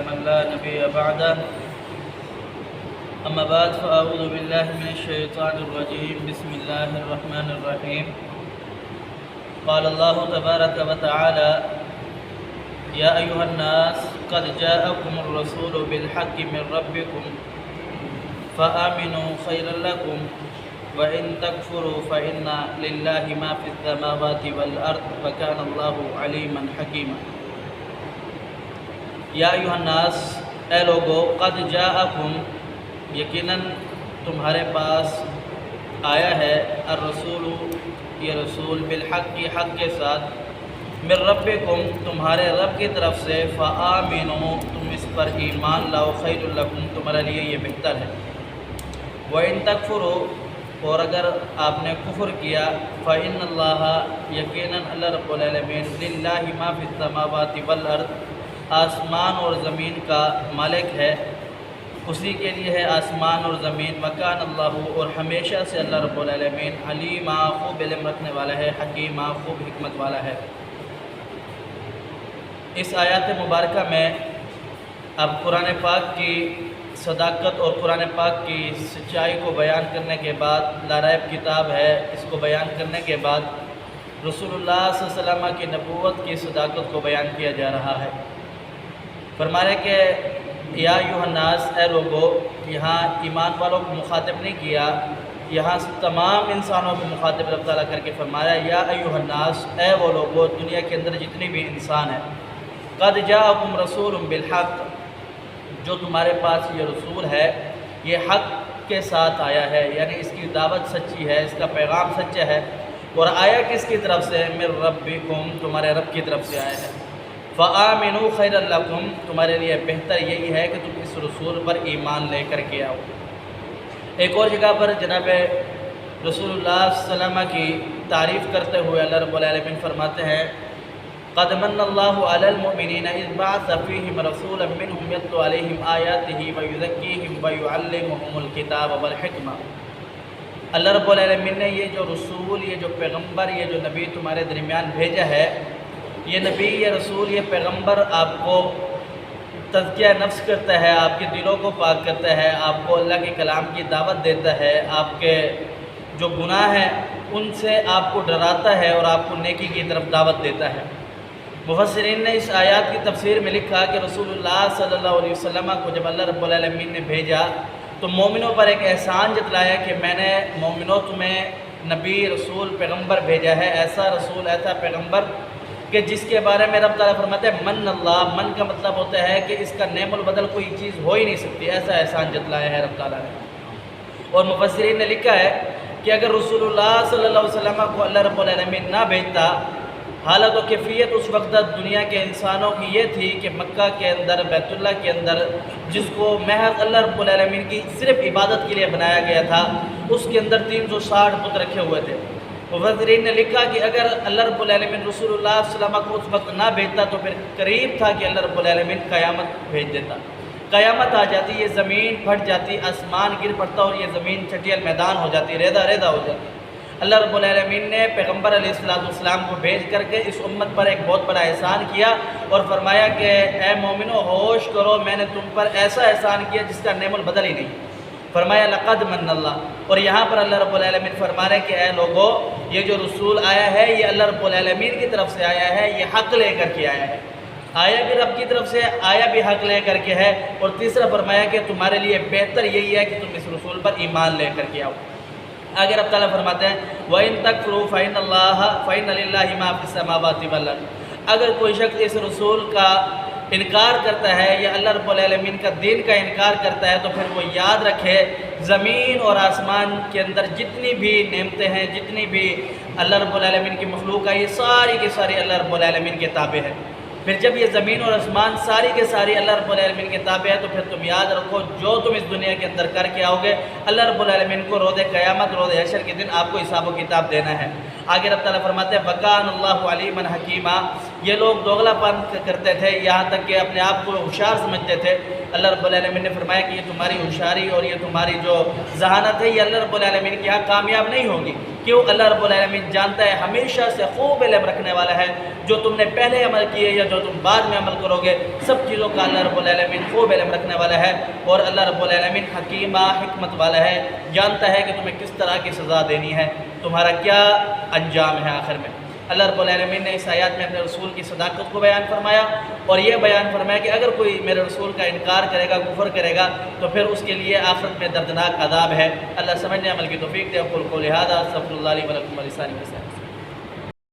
من لا نبي بعده أما بعد فأعوذ بالله من الشيطان الرجيم بسم الله الرحمن الرحيم قال الله تبارك وتعالى يا أيها الناس قد جاءكم الرسول بالحق من ربكم فآمنوا خيرا لكم وإن تكفروا فإن لله ما في السماوات والأرض وكان الله عليما حكيما یا ایھا الناس اے لوگو قد جاءکم یقیناً تمہارے پاس آیا ہے الرسول یہ رسول بالحق کی حق کے ساتھ من ربکم تمہارے رب کی طرف سے فآمنوا تم اس پر ایمان لاؤ خیر لکم تمہارے لیے یہ بہتر ہے وَإِن تَكْفُرُوا اور اگر آپ نے کفر کیا فَإِنَّ اللَّهَ یقیناً اللہ رب العالمین لِلَّهِ مَا فِي السَّمَاوَاتِ وَالْأَرْضِ آسمان اور زمین کا مالک ہے اسی کے لیے ہے آسمان اور زمین وَكَانَ اللَّهُ اور ہمیشہ سے اللہ رب العالمین علیما خوب علم رکھنے والا ہے حکیمہ خوب حکمت والا ہے۔ اس آیات مبارکہ میں اب قرآن پاک کی صداقت اور قرآن پاک کی سچائی کو بیان کرنے کے بعد لاریب کتاب ہے اس کو بیان کرنے کے بعد رسول اللہ صلی اللہ علیہ وسلم کی نبوت کی صداقت کو بیان کیا جا رہا ہے۔ فرمانے کہ یا ایھا الناس اے لوگو یہاں ایمان والوں کو مخاطب نہیں کیا یہاں تمام انسانوں کو مخاطب اللہ تعالیٰ کر کے فرمایا یا ایھا الناس اے وہ لوگو دنیا کے اندر جتنی بھی انسان ہیں قد جاءکم رسول بالحق جو تمہارے پاس یہ رسول ہے یہ حق کے ساتھ آیا ہے یعنی اس کی دعوت سچی ہے اس کا پیغام سچا ہے اور آیا کس کی طرف سے من ربکم تمہارے رب کی طرف سے آیا ہے فآمنوا خیرا لکم تمہارے لیے بہتر یہی ہے کہ تم اس رسول پر ایمان لے کر کے آؤ۔ ایک اور جگہ پر جناب رسول اللہ صلی اللہ علیہ وسلم کی تعریف کرتے ہوئے اللہ رب العالمین فرماتے ہیں قد من اللہ علی المؤمنین اذ بعث فیہم رسولا منہم یتلو علیہم آیاتہ ویزکیہم ویعلمہم الکتاب والحکمہ۔ اللہ رب العالمین نے یہ جو رسول یہ جو پیغمبر یہ جو نبی تمہارے درمیان بھیجا ہے یہ نبی یہ رسول یہ پیغمبر آپ کو تزکیہ نفس کرتا ہے آپ کے دلوں کو پاک کرتا ہے آپ کو اللہ کے کلام کی دعوت دیتا ہے آپ کے جو گناہ ہیں ان سے آپ کو ڈراتا ہے اور آپ کو نیکی کی طرف دعوت دیتا ہے۔ مفسرین نے اس آیات کی تفسیر میں لکھا کہ رسول اللہ صلی اللہ علیہ وسلم کو جب اللہ رب العالمین نے بھیجا تو مومنوں پر ایک احسان جتلایا کہ میں نے مومنوں تمہیں نبی رسول پیغمبر بھیجا ہے ایسا رسول ایسا پیغمبر کہ جس کے بارے میں رب تعالیٰ فرماتے ہیں من اللہ من کا مطلب ہوتا ہے کہ اس کا نعم البدل کوئی چیز ہو ہی نہیں سکتی ایسا احسان جتلایا ہے رب تعالیٰ نے۔ اور مفسرین نے لکھا ہے کہ اگر رسول اللہ صلی اللہ علیہ وسلم کو اللہ رب العالمین نہ بھیجتا حالت و کیفیت اس وقت دنیا کے انسانوں کی یہ تھی کہ مکہ کے اندر بیت اللہ کے اندر جس کو محض اللہ رب العالمین کی صرف عبادت کے لیے بنایا گیا تھا اس کے اندر 360 بت رکھے ہوئے تھے۔ مفسرین نے لکھا کہ اگر اللہ رب العالمین رسول اللہ صلی اللہ علیہ وسلم کو اس وقت نہ بھیجتا تو پھر قریب تھا کہ اللہ رب العالمین قیامت بھیج دیتا قیامت آ جاتی یہ زمین پھٹ جاتی آسمان گر پڑتا اور یہ زمین چٹیل میدان ہو جاتی ریدہ ریدہ ہو جاتی۔ اللہ رب العالمین نے پیغمبر علیہ السلام کو بھیج کر کے اس امت پر ایک بہت بڑا احسان کیا اور فرمایا کہ اے مومنو ہوش کرو میں نے تم پر ایسا احسان کیا جس کا نعم البدل ہی نہیں۔ فرمایا لقد من اللہ اور یہاں پر اللہ رب العالمین فرما رہے ہیں کہ اے لوگو یہ جو رسول آیا ہے یہ اللہ رب العالمین کی طرف سے آیا ہے یہ حق لے کر کے آیا ہے آیا بھی رب کی طرف سے آیا بھی حق لے کر کے ہے اور تیسرا فرمایا کہ تمہارے لیے بہتر یہی ہے کہ تم اس رسول پر ایمان لے کر کے آؤ۔ آگے رب تعالیٰ فرماتے ہیں وَإِن تَكْفُرُوا فَإِنَّ لِلَّهِ مَا فِي السَّمَاوَاتِ وَالْأَرْضِ اگر کوئی شخص اس رسول کا انکار کرتا ہے یا اللہ رب العالمین کا دین کا انکار کرتا ہے تو پھر وہ یاد رکھے زمین اور آسمان کے اندر جتنی بھی نعمتیں ہیں جتنی بھی اللہ رب العالمین کی مخلوق ہے یہ ساری کی ساری اللہ رب العالمین کے تابع ہے۔ پھر جب یہ زمین اور آسمان ساری کے ساری اللہ رب العالمین کے تابع ہے تو پھر تم یاد رکھو جو تم اس دنیا کے اندر کر کے آؤ گے اللہ رب العالمین کو روز قیامت روز حشر کے دن آپ کو حساب و کتاب دینا ہے۔ آگے رب تعالیٰ فرماتے ہیں وَكَانَ اللَّهُ عَلِيمًا حَكِيمًا یہ لوگ دوغلا پن کرتے تھے، یہاں تک کہ اپنے آپ کو ہوشیار سمجھتے تھے۔ اللہ رب العالمین نے فرمایا کہ یہ تمہاری ہوشیاری اور یہ تمہاری جو ذہانت ہے یہ اللہ رب العالمین کے یہاں کامیاب نہیں ہوگی۔ کیوں؟ اللہ رب العالمین جانتا ہے، ہمیشہ سے خوب علم رکھنے والا ہے، جو تم نے پہلے عمل کیے یا جو تم بعد میں عمل کرو گے، سب چیزوں کا اللہ رب العالمین خوب علم رکھنے والا ہے، اور اللہ رب العالمین حکیمہ حکمت والا ہے، جانتا ہے کہ تمہیں کس طرح کی سزا دینی ہے، تمہارا کیا انجام ہے آخر میں۔ اللہ رب العالمین نے اس آیات میں اپنے رسول کی صداقت کو بیان فرمایا، اور یہ بیان فرمایا کہ اگر کوئی میرے رسول کا انکار کرے گا، کفر کرے گا، تو پھر اس کے لیے آخرت میں دردناک عذاب ہے۔ اللہ سمجھنے عمل کی توفیق دے۔ اقول قولی ھذا استغفر اللہ لی ولکم ولسائر المسلمین۔